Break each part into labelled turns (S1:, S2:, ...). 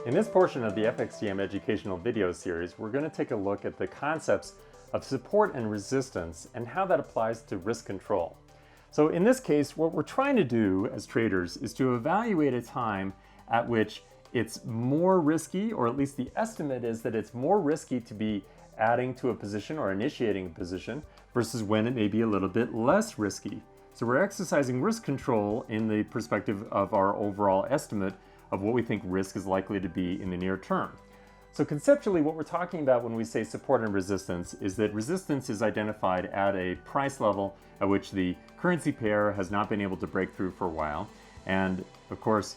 S1: In this portion of the FXTM educational video series, we're going to take a look at the concepts of support and resistance and how that applies to risk control. So in this case, what we're trying to do as traders is to evaluate a time at which it's more risky, or at least the estimate is that it's more risky to be adding to a position or initiating a position versus when it may be a little bit less risky. So we're exercising risk control in the perspective of our overall estimate of what we think risk is likely to be in the near term. So conceptually, what we're talking about when we say support and resistance is that resistance is identified at a price level at which the currency pair has not been able to break through for a while. And of course,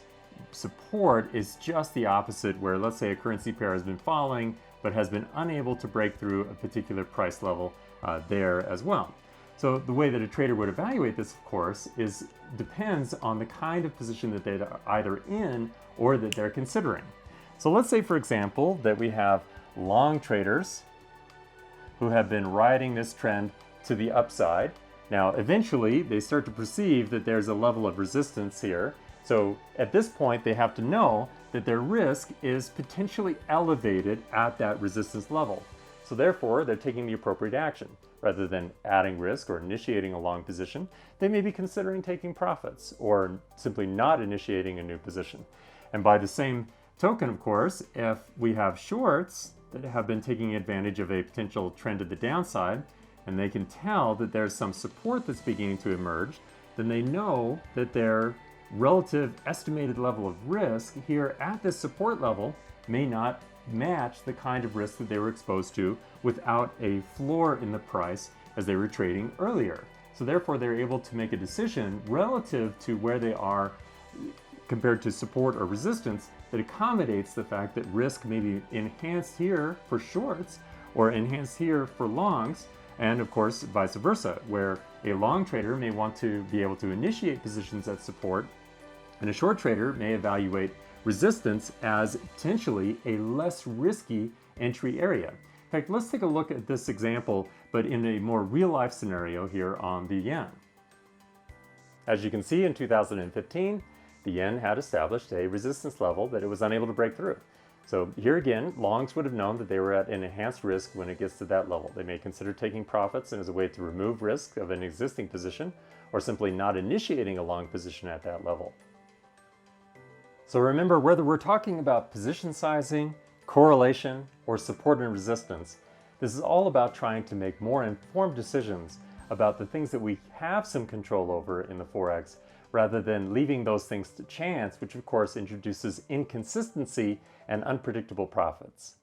S1: support is just the opposite, where let's say a currency pair has been falling but has been unable to break through a particular price level there as well. So the way that a trader would evaluate this, of course, depends on the kind of position that they're either in or that they're considering. So let's say, for example, that we have long traders who have been riding this trend to the upside. Now, eventually, they start to perceive that there's a level of resistance here. So at this point, they have to know that their risk is potentially elevated at that resistance level. So therefore, they're taking the appropriate action. Rather than adding risk or initiating a long position, they may be considering taking profits or simply not initiating a new position. And by the same token, of course, if we have shorts that have been taking advantage of a potential trend to the downside, and they can tell that there's some support that's beginning to emerge, then they know that their relative estimated level of risk here at this support level may not match the kind of risk that they were exposed to without a floor in the price as they were trading earlier. So therefore, they're able to make a decision relative to where they are compared to support or resistance that accommodates the fact that risk may be enhanced here for shorts or enhanced here for longs, and of course vice versa, where a long trader may want to be able to initiate positions at support, and a short trader may evaluate resistance as potentially a less risky entry area. In fact, let's take a look at this example, but in a more real-life scenario here on the yen. As you can see, in 2015, the yen had established a resistance level that it was unable to break through. So here again, longs would have known that they were at an enhanced risk when it gets to that level. They may consider taking profits as a way to remove risk of an existing position, or simply not initiating a long position at that level. So remember, whether we're talking about position sizing, correlation, or support and resistance, this is all about trying to make more informed decisions about the things that we have some control over in the Forex, rather than leaving those things to chance, which of course introduces inconsistency and unpredictable profits.